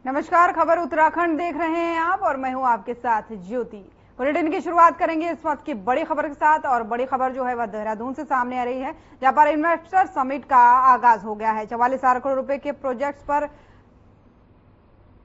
नमस्कार, खबर उत्तराखंड देख रहे हैं आप और मैं हूं आपके साथ ज्योति। बुलेटिन की शुरुआत करेंगे इस वक्त की बड़ी खबर के साथ और बड़ी खबर जो है वह देहरादून से सामने आ रही है, जहां पर इन्वेस्टर समिट का आगाज हो गया है। 44,000 करोड़ रुपए के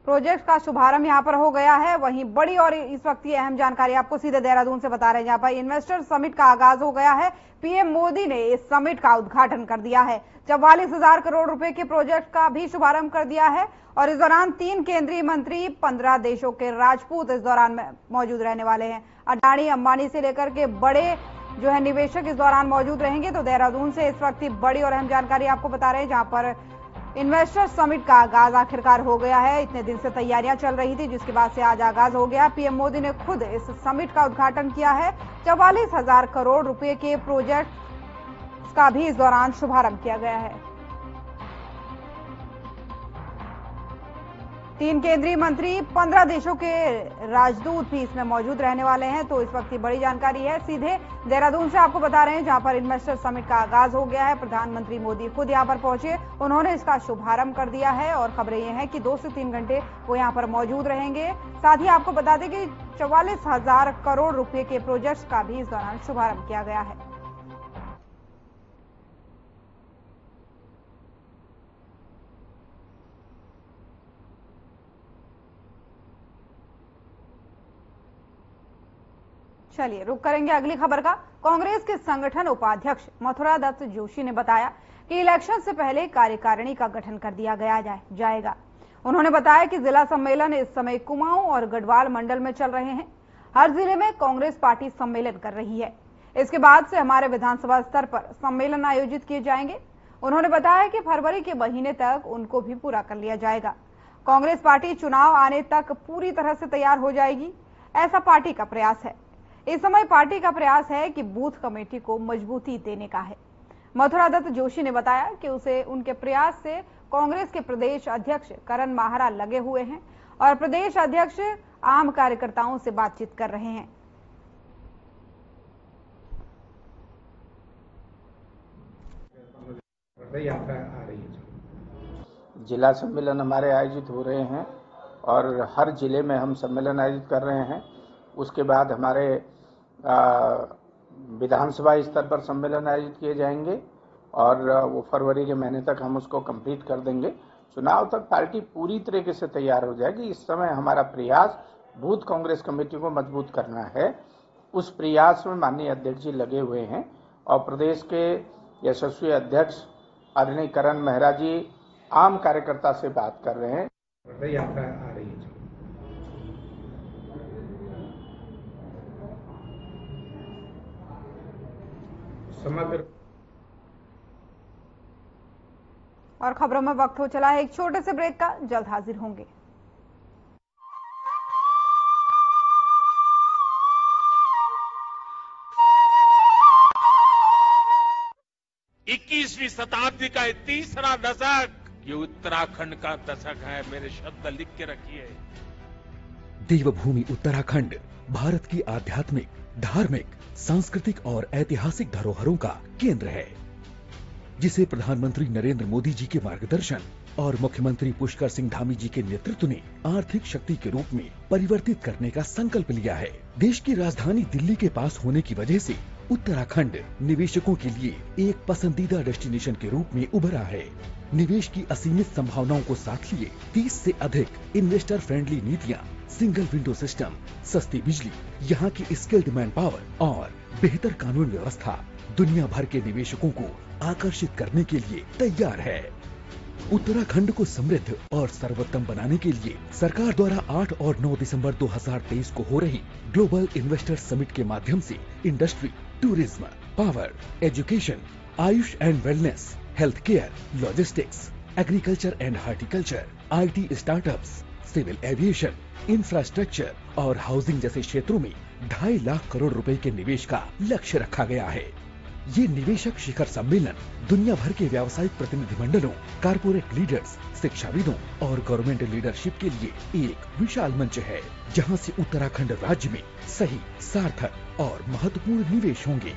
प्रोजेक्ट का शुभारंभ यहां पर हो गया है। वहीं बड़ी और इस वक्त की अहम जानकारी आपको सीधे देहरादून से बता रहे हैं, जहां पर इन्वेस्टर समिट का आगाज हो गया है। पीएम मोदी ने इस समिट का उद्घाटन कर दिया है। 44,000 करोड़ रुपए के प्रोजेक्ट का भी शुभारंभ कर दिया है और इस दौरान 3 केंद्रीय मंत्री, 15 देशों के राजपूत इस दौरान मौजूद रहने वाले हैं। अडानी, अंबानी से लेकर के बड़े जो है निवेशक इस दौरान मौजूद रहेंगे। तो देहरादून से इस वक्त की बड़ी और अहम जानकारी आपको बता रहे हैं, जहां पर इन्वेस्टर समिट का आगाज आखिरकार हो गया है। इतने दिन से तैयारियां चल रही थी, जिसके बाद से आज आगाज हो गया। पीएम मोदी ने खुद इस समिट का उद्घाटन किया है। 44,000 करोड़ रुपए के प्रोजेक्ट का भी इस दौरान शुभारंभ किया गया है। 3 केंद्रीय मंत्री, 15 देशों के राजदूत भी इसमें मौजूद रहने वाले हैं। तो इस वक्त की बड़ी जानकारी है, सीधे देहरादून से आपको बता रहे हैं, जहां पर इन्वेस्टर समिट का आगाज हो गया है। प्रधानमंत्री मोदी खुद यहां पर पहुंचे, उन्होंने इसका शुभारंभ कर दिया है और खबरें ये हैं कि 2 से 3 घंटे वो यहां पर मौजूद रहेंगे। साथ ही आपको बता दें कि 44,000 करोड़ रुपए के प्रोजेक्ट्स का भी इस दौरान शुभारंभ किया गया है। चलिए रुक करेंगे अगली खबर का। कांग्रेस के संगठन उपाध्यक्ष मथुरा दत्त जोशी ने बताया कि इलेक्शन से पहले कार्यकारिणी का गठन कर दिया जाएगा। उन्होंने बताया कि जिला सम्मेलन इस समय कुमाऊं और गढ़वाल मंडल में चल रहे हैं। हर जिले में कांग्रेस पार्टी सम्मेलन कर रही है। इसके बाद से हमारे विधानसभा स्तर पर सम्मेलन आयोजित किए जाएंगे। उन्होंने बताया कि फरवरी के महीने तक उनको भी पूरा कर लिया जाएगा। कांग्रेस पार्टी चुनाव आने तक पूरी तरह से तैयार हो जाएगी, ऐसा पार्टी का प्रयास है। इस समय पार्टी का प्रयास है कि बूथ कमेटी को मजबूती देने का है। मथुरा दत्त जोशी ने बताया कि उनके प्रयास से कांग्रेस के प्रदेश अध्यक्ष करण माहरा लगे हुए हैं और प्रदेश अध्यक्ष आम कार्यकर्ताओं से बातचीत कर रहे हैं। जिला सम्मेलन हमारे आयोजित हो रहे हैं और हर जिले में हम सम्मेलन आयोजित कर रहे हैं। उसके बाद हमारे विधानसभा स्तर पर सम्मेलन आयोजित किए जाएंगे और वो फरवरी के महीने तक हम उसको कंप्लीट कर देंगे। चुनाव तक पार्टी पूरी तरीके से तैयार हो जाएगी। इस समय हमारा प्रयास बूथ कांग्रेस कमेटी को मजबूत करना है। उस प्रयास में माननीय अध्यक्ष जी लगे हुए हैं और प्रदेश के यशस्वी अध्यक्ष आदरणीय करण मेहरा जी आम कार्यकर्ता से बात कर रहे हैं। यात्रा आ रही है। समग्र और खबरों में वक्त हो चला है एक छोटे से ब्रेक का, जल्द हाजिर होंगे। इक्कीसवीं शताब्दी का ये तीसरा दशक, ये उत्तराखंड का दशक है। मेरे शब्द लिख के रखिए। देवभूमि उत्तराखंड भारत की आध्यात्मिक, धार्मिक, सांस्कृतिक और ऐतिहासिक धरोहरों का केंद्र है, जिसे प्रधानमंत्री नरेंद्र मोदी जी के मार्गदर्शन और मुख्यमंत्री पुष्कर सिंह धामी जी के नेतृत्व ने आर्थिक शक्ति के रूप में परिवर्तित करने का संकल्प लिया है। देश की राजधानी दिल्ली के पास होने की वजह से उत्तराखंड निवेशकों के लिए एक पसंदीदा डेस्टिनेशन के रूप में उभरा है। निवेश की असीमित संभावनाओं को साथ लिए 30 से अधिक इन्वेस्टर फ्रेंडली नीतियां, सिंगल विंडो सिस्टम, सस्ती बिजली, यहाँ की स्किल्ड मैन पावर और बेहतर कानून व्यवस्था दुनिया भर के निवेशकों को आकर्षित करने के लिए तैयार है। उत्तराखंड को समृद्ध और सर्वोत्तम बनाने के लिए सरकार द्वारा 8 और 9 दिसंबर 2023 को हो रही ग्लोबल इन्वेस्टर समिट के माध्यम से industry, tourism, power, education, Ayush and wellness, health care, logistics, agriculture and horticulture, IT startups, civil aviation, infrastructure और हाउसिंग जैसे क्षेत्रों में 2.5 लाख करोड़ रुपए के निवेश का लक्ष्य रखा गया है। ये निवेशक शिखर सम्मेलन दुनिया भर के व्यावसायिक प्रतिनिधिमंडलों, कारपोरेट लीडर्स, शिक्षाविदों और गवर्नमेंट लीडरशिप के लिए एक विशाल मंच है, जहां से उत्तराखंड राज्य में सही, सार्थक और महत्वपूर्ण निवेश होंगे।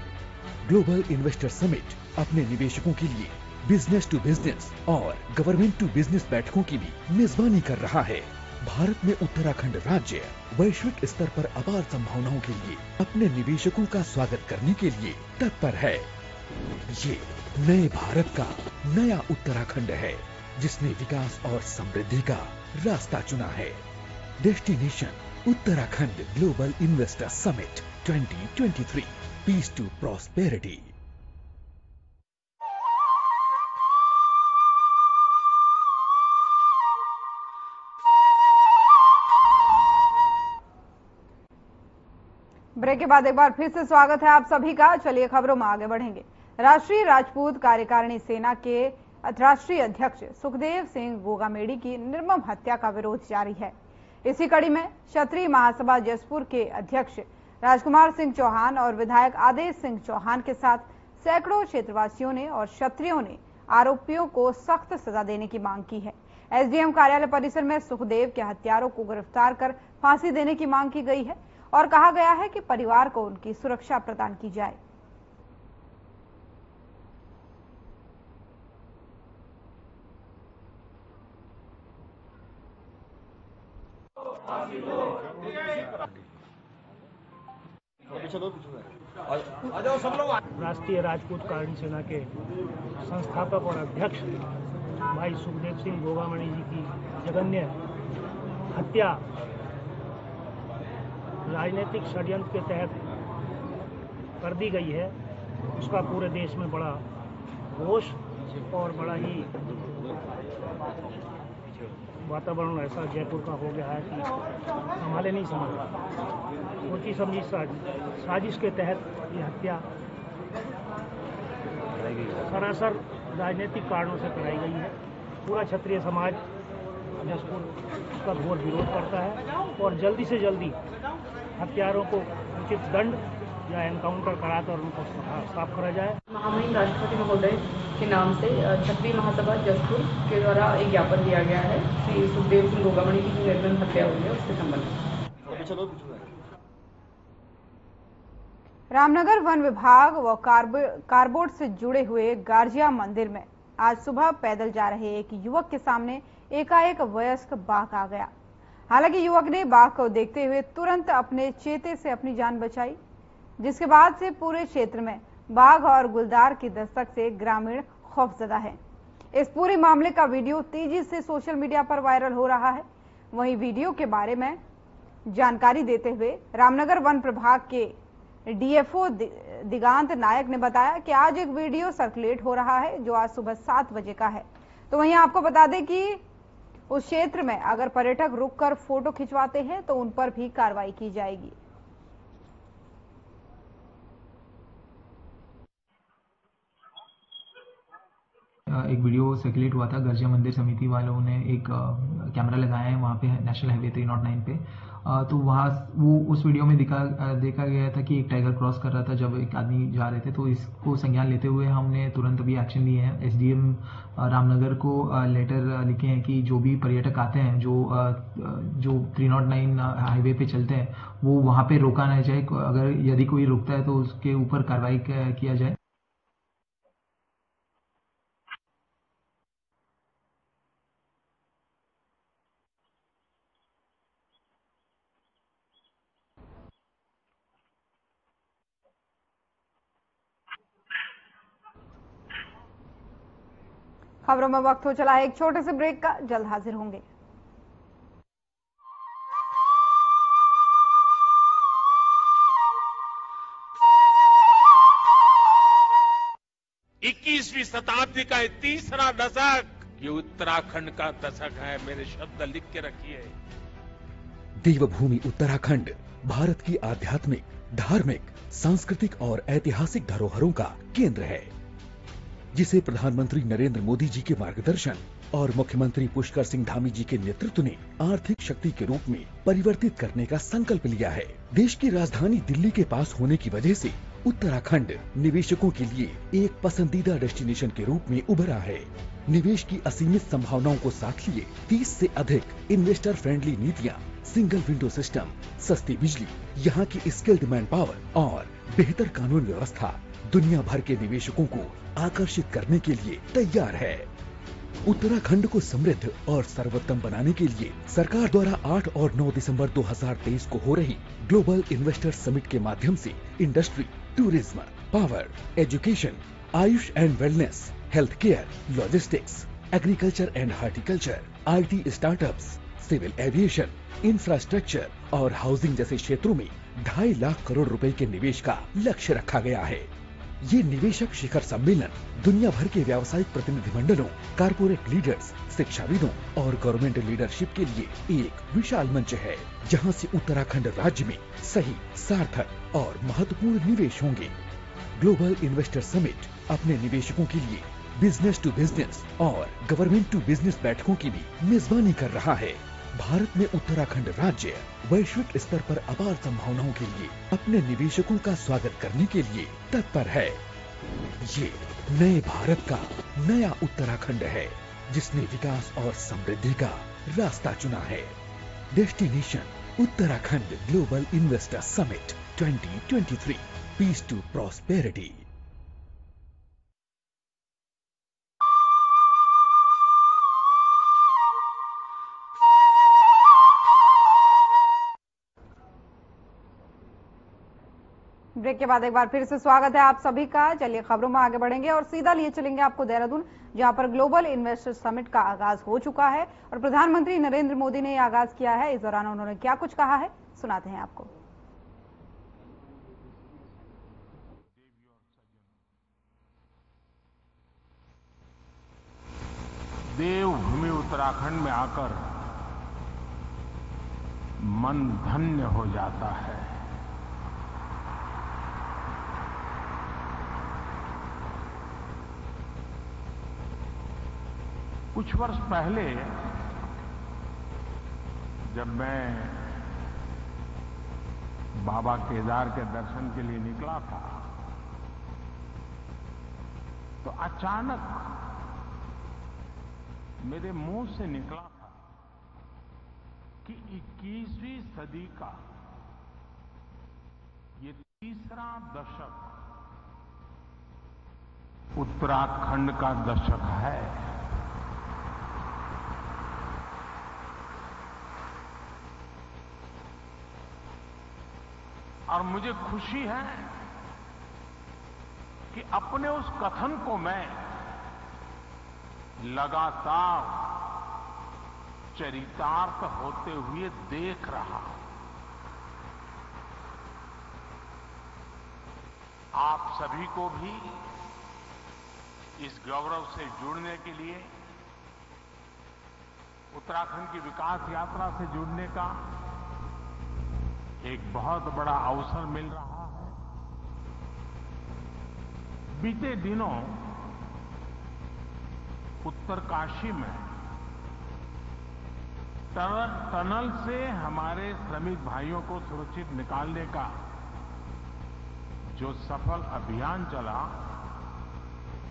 ग्लोबल इन्वेस्टर समिट अपने निवेशकों के लिए बिजनेस टू बिजनेस और गवर्नमेंट टू बिजनेस बैठकों की भी मेजबानी कर रहा है। भारत में उत्तराखंड राज्य वैश्विक स्तर पर अपार संभावनाओं के लिए अपने निवेशकों का स्वागत करने के लिए तत्पर है। ये नए भारत का नया उत्तराखंड है, जिसने विकास और समृद्धि का रास्ता चुना है। Destination Uttarakhand global investor summit 2023, peace to prosperity. Break के बाद एक बार फिर से स्वागत है आप सभी का। चलिए खबरों में आगे बढ़ेंगे। राष्ट्रीय राजपूत कार्यकारिणी सेना के राष्ट्रीय अध्यक्ष सुखदेव सिंह गोगामेडी की निर्मम हत्या का विरोध जारी है। इसी कड़ी में क्षत्रिय महासभा जसपुर के अध्यक्ष राजकुमार सिंह चौहान और विधायक आदेश सिंह चौहान के साथ सैकड़ों क्षेत्रवासियों ने और क्षत्रियों ने आरोपियों को सख्त सजा देने की मांग की है। एसडीएम कार्यालय परिसर में सुखदेव के हत्यारों को गिरफ्तार कर फांसी देने की मांग की गई है और कहा गया है कि परिवार को उनकी सुरक्षा प्रदान की जाए। राष्ट्रीय राजपूत कार्यकारिणी सेना के संस्थापक और अध्यक्ष भाई सुखदेव सिंह गोगामेडी जी की जघन्य हत्या राजनीतिक षड्यंत्र के तहत कर दी गई है, उसका पूरे देश में बड़ा रोष और बड़ा ही वातावरण ऐसा जयपुर का हो गया है कि संभाले नहीं समझ। सोची समझी साजिश के तहत ये हत्या सरासर राजनीतिक कारणों से कराई गई है। पूरा क्षत्रिय समाज जसपुर उसका घोर विरोध करता है और जल्दी से जल्दी हत्यारों को उचित दंड या एनकाउंटर कराकर उनको साफ करा जाए। महामहिम राष्ट्रपति महोदय के नाम से क्षत्रिय महासभा जसपुर के द्वारा एक ज्ञापन दिया गया है श्री सुखदेव सिंह गोगामेडी की जो निर्मम हत्या हुई है उसके संबंध में। रामनगर वन विभाग व कारबोर्ड से जुड़े हुए गार्जिया मंदिर में आज सुबह पैदल जा रहे एक युवक के सामने एकाएक वयस्क बाघ आ गया। हालांकि युवक ने बाघ को देखते हुए तुरंत अपने चेते से अपनी जान बचाई, जिसके बाद से पूरे क्षेत्र में बाघ और गुलदार की दस्तक से ग्रामीण खौफजदा है। इस पूरे मामले का वीडियो तेजी से सोशल मीडिया पर वायरल हो रहा है। वहीं वीडियो के बारे में जानकारी देते हुए रामनगर वन प्रभाग के डीएफओ दिगांत नायक ने बताया कि आज एक वीडियो सर्कुलेट हो रहा है जो आज सुबह 7 बजे का है। तो वहीं आपको बता दें कि उस क्षेत्र में अगर पर्यटक रुककर फोटो खिंचवाते हैं तो उन पर भी कार्रवाई की जाएगी। एक वीडियो सर्कुलेट हुआ था, गर्जिया मंदिर समिति वालों ने एक कैमरा लगाया है वहाँ पे नेशनल हाईवे 309 पे। तो वहाँ वो उस वीडियो में देखा गया था कि एक टाइगर क्रॉस कर रहा था जब एक आदमी जा रहे थे। तो इसको संज्ञान लेते हुए हमने तुरंत अभी एक्शन लिए हैं। एसडीएम रामनगर को लेटर लिखे हैं कि जो भी पर्यटक आते हैं जो 309 हाईवे पे चलते हैं वो वहाँ पे रोका नहीं जाए। अगर यदि कोई रुकता है तो उसके ऊपर कार्रवाई किया जाए। खबरों में वक्त हो चला है एक छोटे से ब्रेक का, जल्द हाजिर होंगे। इक्कीसवीं शताब्दी का तीसरा दशक, ये उत्तराखंड का दशक है। मेरे शब्द लिख के रखिए। देवभूमि उत्तराखंड भारत की आध्यात्मिक, धार्मिक, सांस्कृतिक और ऐतिहासिक धरोहरों का केंद्र है, जिसे प्रधानमंत्री नरेंद्र मोदी जी के मार्गदर्शन और मुख्यमंत्री पुष्कर सिंह धामी जी के नेतृत्व ने आर्थिक शक्ति के रूप में परिवर्तित करने का संकल्प लिया है। देश की राजधानी दिल्ली के पास होने की वजह से उत्तराखंड निवेशकों के लिए एक पसंदीदा डेस्टिनेशन के रूप में उभरा है। निवेश की असीमित संभावनाओं को साथ लिए 30 से अधिक इन्वेस्टर फ्रेंडली नीतियां, सिंगल विंडो सिस्टम, सस्ती बिजली, यहाँ की स्किल्ड मैन पावर और बेहतर कानून व्यवस्था दुनिया भर के निवेशकों को आकर्षित करने के लिए तैयार है। उत्तराखंड को समृद्ध और सर्वोत्तम बनाने के लिए सरकार द्वारा 8 और 9 दिसंबर 2023 को हो रही ग्लोबल इन्वेस्टर समिट के माध्यम से industry, tourism, power, education, Ayush and wellness, health care, logistics, agriculture and horticulture, IT startups, civil aviation, infrastructure और हाउसिंग जैसे क्षेत्रों में 2.5 लाख करोड़ रुपए के निवेश का लक्ष्य रखा गया है। ये निवेशक शिखर सम्मेलन दुनिया भर के व्यावसायिक प्रतिनिधिमंडलों, कारपोरेट लीडर्स, शिक्षाविदों और गवर्नमेंट लीडरशिप के लिए एक विशाल मंच है, जहां से उत्तराखंड राज्य में सही, सार्थक और महत्वपूर्ण निवेश होंगे। ग्लोबल इन्वेस्टर समिट अपने निवेशकों के लिए बिजनेस टू बिजनेस और गवर्नमेंट टू बिजनेस बैठकों की भी मेजबानी कर रहा है। भारत में उत्तराखंड राज्य वैश्विक स्तर पर अपार संभावनाओं के लिए अपने निवेशकों का स्वागत करने के लिए तत्पर है। ये नए भारत का नया उत्तराखंड है, जिसने विकास और समृद्धि का रास्ता चुना है। Destination Uttarakhand global investor summit 2023, peace to prosperity. Break के बाद एक बार फिर से स्वागत है आप सभी का। चलिए खबरों में आगे बढ़ेंगे और सीधा लिए चलेंगे आपको देहरादून, जहां पर ग्लोबल इन्वेस्टर समिट का आगाज हो चुका है और प्रधानमंत्री नरेंद्र मोदी ने आगाज किया है। इस दौरान उन्होंने क्या कुछ कहा है, सुनाते हैं आपको। देवभूमि उत्तराखंड में आकर मन धन्य हो जाता है। कुछ वर्ष पहले जब मैं बाबा केदार के दर्शन के लिए निकला था, तो अचानक मेरे मुंह से निकला था कि 21वीं सदी का ये तीसरा दशक उत्तराखंड का दशक है। और मुझे खुशी है कि अपने उस कथन को मैं लगातार चरितार्थ होते हुए देख रहा हूं। आप सभी को भी इस गौरव से जुड़ने के लिए, उत्तराखंड की विकास यात्रा से जुड़ने का एक बहुत बड़ा अवसर मिल रहा है। बीते दिनों उत्तरकाशी में टनल से हमारे श्रमिक भाइयों को सुरक्षित निकालने का जो सफल अभियान चला,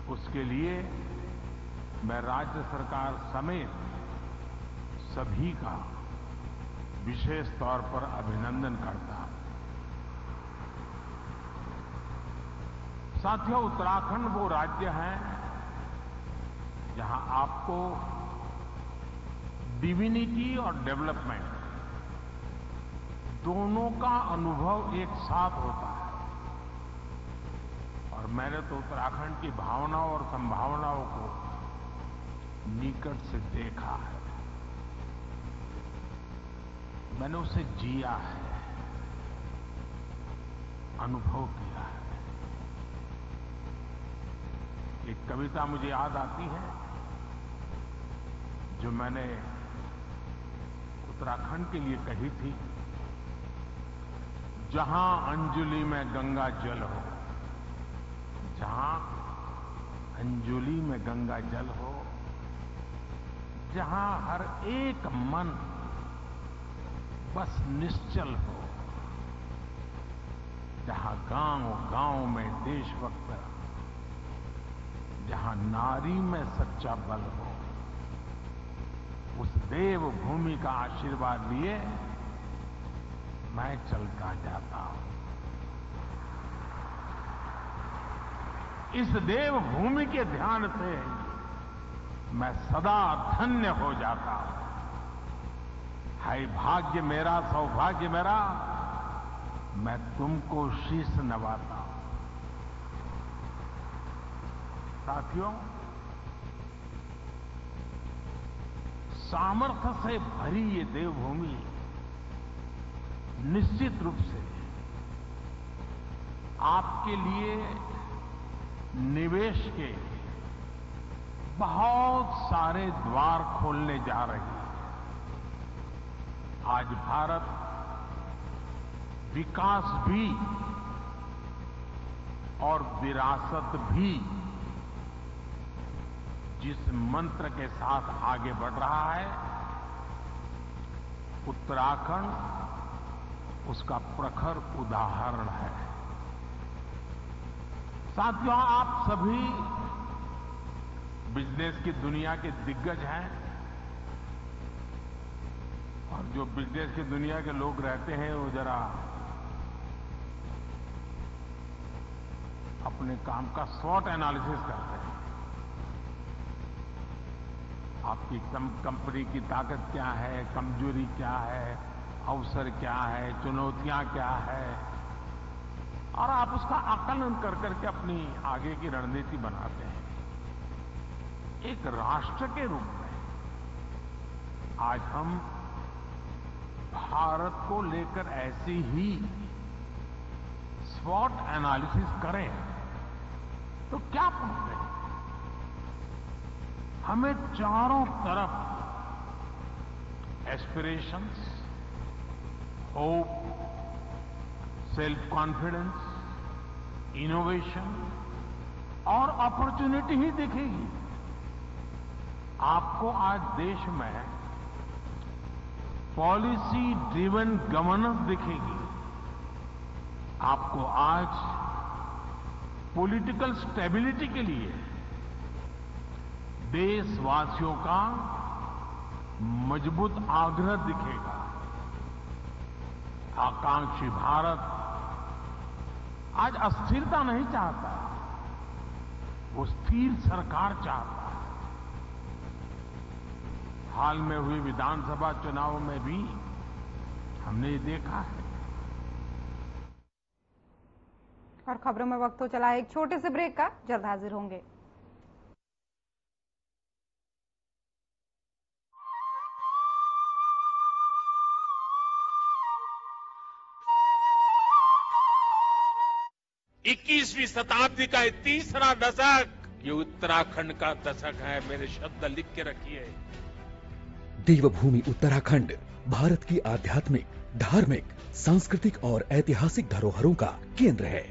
उसके लिए मैं राज्य सरकार समेत सभी का विशेष तौर पर अभिनंदन करता हूं। साथियों, उत्तराखंड वो राज्य है जहां आपको डिविनिटी और डेवलपमेंट दोनों का अनुभव एक साथ होता है। और मैंने तो उत्तराखंड की भावनाओं और संभावनाओं को निकट से देखा है, मैंने उसे जिया है, अनुभव किया है। एक कविता मुझे याद आती है जो मैंने उत्तराखंड के लिए कही थी। जहां अंजुलि में गंगा जल हो, जहां अंजुलि में गंगा जल हो, जहां हर एक मन बस निश्चल हो, जहां गांव-गांव में देशभक्त, जहां नारी में सच्चा बल हो, उस देवभूमि का आशीर्वाद लिए मैं चलता जाता हूं। इस देवभूमि के ध्यान से मैं सदा धन्य हो जाता हूं। हाय भाग्य मेरा, सौभाग्य मेरा, मैं तुमको शीश नवाता हूं। साथियों, सामर्थ्य से भरी ये देवभूमि निश्चित रूप से आपके लिए निवेश के बहुत सारे द्वार खोलने जा रही है। आज भारत विकास भी और विरासत भी जिस मंत्र के साथ आगे बढ़ रहा है, उत्तराखंड उसका प्रखर उदाहरण है। साथियों, आप सभी बिजनेस की दुनिया के दिग्गज हैं और जो बिजनेस की दुनिया के लोग रहते हैं वो जरा अपने काम का स्वॉट एनालिसिस करते हैं। आपकी कंपनी की ताकत क्या है, कमजोरी क्या है, अवसर क्या है, चुनौतियां क्या है, और आप उसका आकलन कर करके अपनी आगे की रणनीति बनाते हैं। एक राष्ट्र के रूप में आज हम भारत को लेकर ऐसी ही स्वॉट एनालिसिस करें तो क्या पाते हैं? हमें चारों तरफ aspirations, hope, self confidence, innovation और अपॉर्चुनिटी ही दिखेगी। आपको आज देश में पॉलिसी ड्रिवन गवर्नेंस दिखेगी। आपको आज पॉलिटिकल स्टेबिलिटी के लिए देशवासियों का मजबूत आग्रह दिखेगा। आकांक्षी भारत आज अस्थिरता नहीं चाहता, वो स्थिर सरकार चाहता है। हाल में हुए विधानसभा चुनाव में भी हमने ये देखा है। और खबरों में वक्त हो चला एक छोटे से ब्रेक का, जल्द हाजिर होंगे। इक्कीसवीं शताब्दी का तीसरा दशक, ये उत्तराखंड का दशक है। मेरे शब्द लिख के रखिए। देवभूमि उत्तराखंड भारत की आध्यात्मिक, धार्मिक, सांस्कृतिक और ऐतिहासिक धरोहरों का केंद्र है,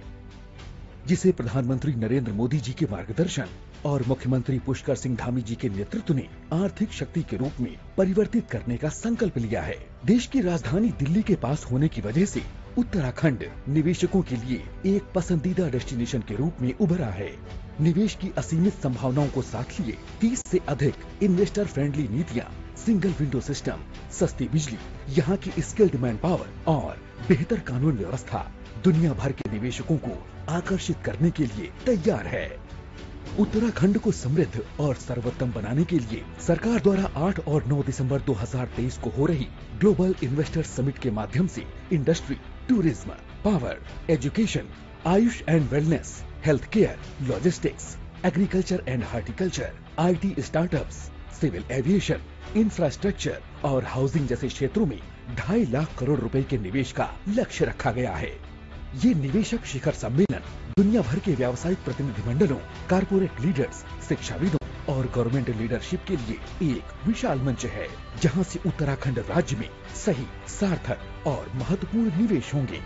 जिसे प्रधानमंत्री नरेंद्र मोदी जी के मार्गदर्शन और मुख्यमंत्री पुष्कर सिंह धामी जी के नेतृत्व ने आर्थिक शक्ति के रूप में परिवर्तित करने का संकल्प लिया है। देश की राजधानी दिल्ली के पास होने की वजह से उत्तराखंड निवेशकों के लिए एक पसंदीदा डेस्टिनेशन के रूप में उभरा है। निवेश की असीमित संभावनाओं को साथ लिए 30 से अधिक इन्वेस्टर फ्रेंडली नीतियां, सिंगल विंडो सिस्टम, सस्ती बिजली, यहाँ की स्किल्ड मैन पावर और बेहतर कानून व्यवस्था दुनिया भर के निवेशकों को आकर्षित करने के लिए तैयार है। उत्तराखंड को समृद्ध और सर्वोत्तम बनाने के लिए सरकार द्वारा 8 और 9 दिसंबर 2023 को हो रही ग्लोबल इन्वेस्टर समिट के माध्यम से industry, tourism, power, education, Ayush and wellness, health care, logistics, agriculture and horticulture, IT startups, civil aviation, infrastructure और हाउसिंग जैसे क्षेत्रों में 2.5 लाख करोड़ रुपए के निवेश का लक्ष्य रखा गया है। ये निवेशक शिखर सम्मेलन दुनिया भर के व्यावसायिक प्रतिनिधिमंडलों, कारपोरेट लीडर्स, शिक्षाविदों और गवर्नमेंट लीडरशिप के लिए एक विशाल मंच है, जहां से उत्तराखंड राज्य में सही, सार्थक और महत्वपूर्ण निवेश होंगे।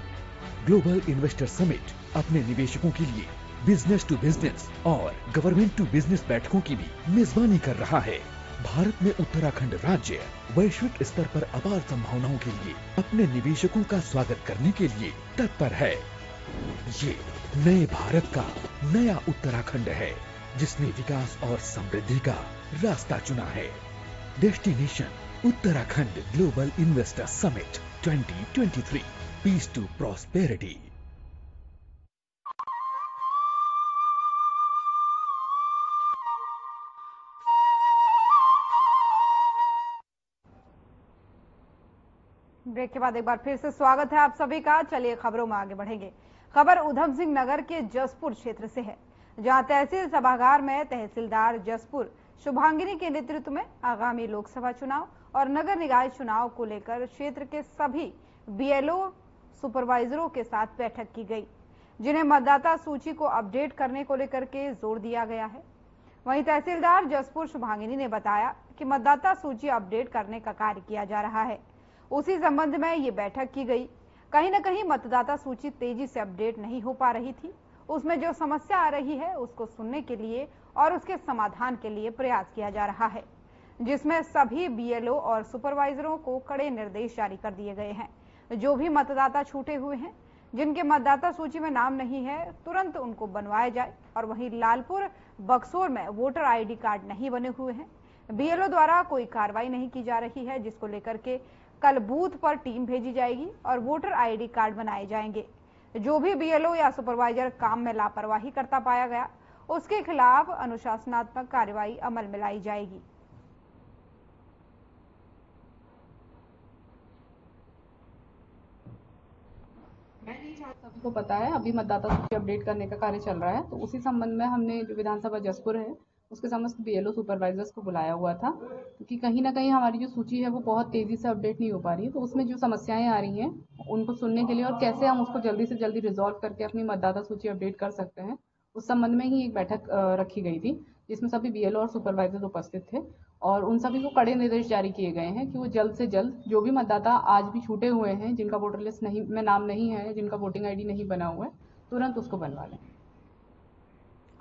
ग्लोबल इन्वेस्टर समिट अपने निवेशकों के लिए बिजनेस टू बिजनेस और गवर्नमेंट टू बिजनेस बैठकों की भी मेजबानी कर रहा है। भारत में उत्तराखंड राज्य वैश्विक स्तर पर अपार संभावनाओं के लिए अपने निवेशकों का स्वागत करने के लिए तत्पर है। ये नए भारत का नया उत्तराखंड है, जिसने विकास और समृद्धि का रास्ता चुना है। Destination Uttarakhand global investor summit 2023, peace to prosperity. Break के बाद एक बार फिर से स्वागत है आप सभी का। चलिए खबरों में आगे बढ़ेंगे। खबर उधम सिंह नगर के जसपुर क्षेत्र से है, जहां तहसील सभागार में तहसीलदार जसपुर शुभांगिनी के नेतृत्व में आगामी लोकसभा चुनाव और नगर निकाय चुनाव को लेकर क्षेत्र के सभी बीएलओ सुपरवाइजरों के साथ बैठक की गई, जिन्हें मतदाता सूची को अपडेट करने को लेकर के जोर दिया गया है। वहीं तहसीलदार जसपुर शुभांगिनी ने बताया कि मतदाता सूची अपडेट करने का कार्य किया जा रहा है। उसी संबंध में ये बैठक की गई। कहीं न कहीं मतदाता सूची तेजी से अपडेट नहीं हो पा रही थी। उसमें जो समस्या आ रही है उसको सुनने के लिए और उसके समाधान के लिए प्रयास किया जा रहा है, जिसमें सभी बीएलओ और सुपरवाइजरों को कड़े निर्देश जारी कर दिए गए हैं। जो भी मतदाता छूटे हुए हैं, जिनके मतदाता सूची में नाम नहीं है, तुरंत उनको बनवाया जाए। और वहीं लालपुर बक्सोर में वोटर आईडी कार्ड नहीं बने हुए हैं, बीएलओ द्वारा कोई कार्रवाई नहीं की जा रही है, जिसको लेकर के कल बूथ पर टीम भेजी जाएगी और वोटर आईडी कार्ड बनाए जाएंगे। जो भी बीएलओ या सुपरवाइजर काम में लापरवाही करता पाया गया, उसके खिलाफ अनुशासनात्मक कार्रवाई अमल में लाई जाएगी। सभी को पता है अभी मतदाता सूची अपडेट करने का कार्य चल रहा है, तो उसी संबंध में हमने जो विधानसभा जसपुर है उसके समस्त बीएलओ सुपरवाइजर्स को बुलाया हुआ था, क्योंकि कहीं ना कहीं हमारी जो सूची है वो बहुत तेजी से अपडेट नहीं हो पा रही है। तो उसमें जो समस्याएं आ रही हैं उनको सुनने के लिए और कैसे हम उसको जल्दी से जल्दी रिजॉल्व करके अपनी मतदाता सूची अपडेट कर सकते हैं, उस संबंध में ही एक बैठक रखी गई थी, जिसमें सभी बीएलओ और सुपरवाइजर्स उपस्थित थे। और उन सभी को कड़े निर्देश जारी किए गए हैं कि वो जल्द से जल्द जो भी मतदाता आज भी छूटे हुए हैं, जिनका वोटर लिस्ट में नाम नहीं है, जिनका वोटिंग आईडी नहीं बना हुआ है, तुरंत उसको बनवा लें।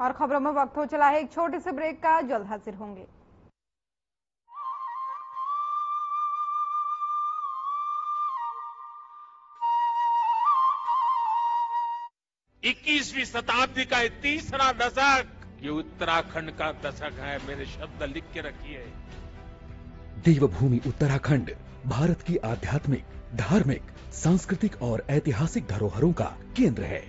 और खबरों में वक्त हो चला है एक छोटे से ब्रेक का, जल्द हाजिर होंगे। इक्कीसवीं शताब्दी का ये तीसरा दशक, ये उत्तराखंड का दशक है। मेरे शब्द लिख के रखिए। देवभूमि उत्तराखंड भारत की आध्यात्मिक, धार्मिक, सांस्कृतिक और ऐतिहासिक धरोहरों का केंद्र है,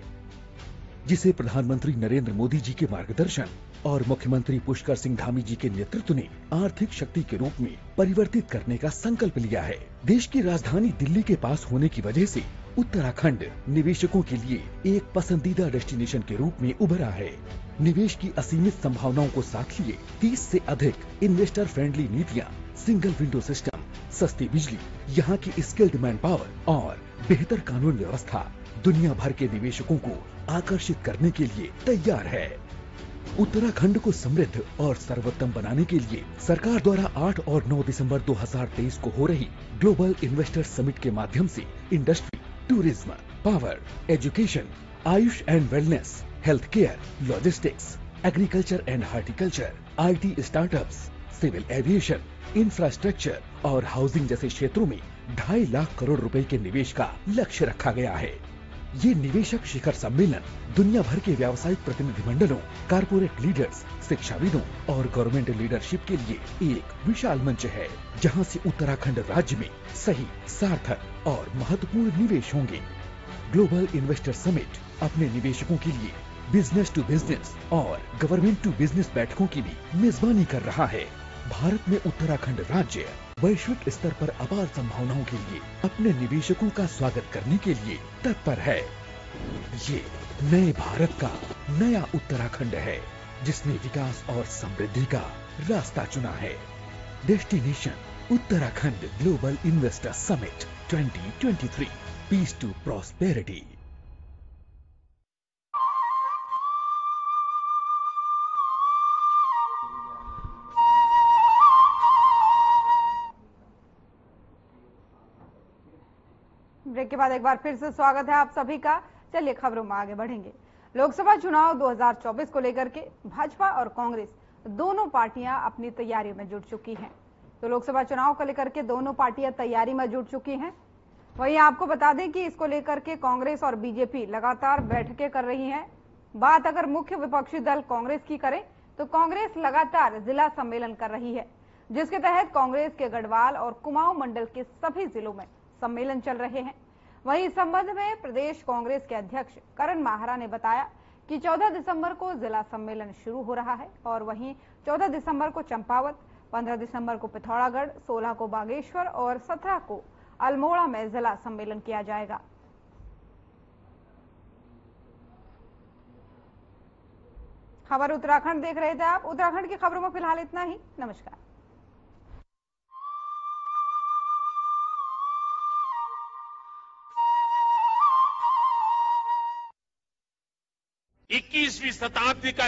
जिसे प्रधानमंत्री नरेंद्र मोदी जी के मार्गदर्शन और मुख्यमंत्री पुष्कर सिंह धामी जी के नेतृत्व ने आर्थिक शक्ति के रूप में परिवर्तित करने का संकल्प लिया है। देश की राजधानी दिल्ली के पास होने की वजह से उत्तराखंड निवेशकों के लिए एक पसंदीदा डेस्टिनेशन के रूप में उभरा है। निवेश की असीमित संभावनाओं को साथ लिए 30 से अधिक इन्वेस्टर फ्रेंडली नीतियां, सिंगल विंडो सिस्टम, सस्ती बिजली, यहाँ की स्किल्ड मैन पावर और बेहतर कानून व्यवस्था दुनिया भर के निवेशकों को आकर्षित करने के लिए तैयार है। उत्तराखंड को समृद्ध और सर्वोत्तम बनाने के लिए सरकार द्वारा 8 और 9 दिसंबर 2023 को हो रही ग्लोबल इन्वेस्टर समिट के माध्यम से industry, tourism, power, education, Ayush and wellness, health care, logistics, agriculture and horticulture, IT startups, civil aviation, infrastructure और हाउसिंग जैसे क्षेत्रों में 2.5 लाख करोड़ रुपए के निवेश का लक्ष्य रखा गया है। ये निवेशक शिखर सम्मेलन दुनिया भर के व्यावसायिक प्रतिनिधिमंडलों, कारपोरेट लीडर्स, शिक्षाविदों और गवर्नमेंट लीडरशिप के लिए एक विशाल मंच है, जहां से उत्तराखंड राज्य में सही, सार्थक और महत्वपूर्ण निवेश होंगे। ग्लोबल इन्वेस्टर समिट अपने निवेशकों के लिए बिजनेस टू बिजनेस और गवर्नमेंट टू बिजनेस बैठकों की भी मेजबानी कर रहा है। भारत में उत्तराखंड राज्य वैश्विक स्तर पर अपार संभावनाओं के लिए अपने निवेशकों का स्वागत करने के लिए तत्पर है। ये नए भारत का नया उत्तराखंड है, जिसने विकास और समृद्धि का रास्ता चुना है। Destination Uttarakhand global investor summit 2023, peace to prosperity. Break के बाद एक बार फिर से स्वागत है आप सभी का। चलिए खबरों में आगे बढ़ेंगे। लोकसभा चुनाव 2024 को लेकर के भाजपा और कांग्रेस दोनों पार्टियां अपनी तैयारियों में जुट चुकी हैं। तो लोकसभा चुनाव को लेकर के दोनों पार्टियां तैयारी में जुट चुकी हैं। वहीं आपको बता दें कि इसको लेकर के कांग्रेस और बीजेपी लगातार बैठकें कर रही हैं। बात अगर मुख्य विपक्षी दल कांग्रेस की करें तो कांग्रेस लगातार जिला सम्मेलन कर रही है, जिसके तहत कांग्रेस के गढ़वाल और कुमाऊं मंडल के सभी जिलों में सम्मेलन चल रहे हैं। वहीं इस संबंध में प्रदेश कांग्रेस के अध्यक्ष करण माहरा ने बताया कि 14 दिसंबर को जिला सम्मेलन शुरू हो रहा है और वहीं 14 दिसंबर को चंपावत, 15 दिसंबर को पिथौरागढ़, 16 को बागेश्वर और 17 को अल्मोड़ा में जिला सम्मेलन किया जाएगा। खबर उत्तराखंड देख रहे थे आप। उत्तराखंड की खबरों में फिलहाल इतना ही। नमस्कार। 21वीं शताब्दी का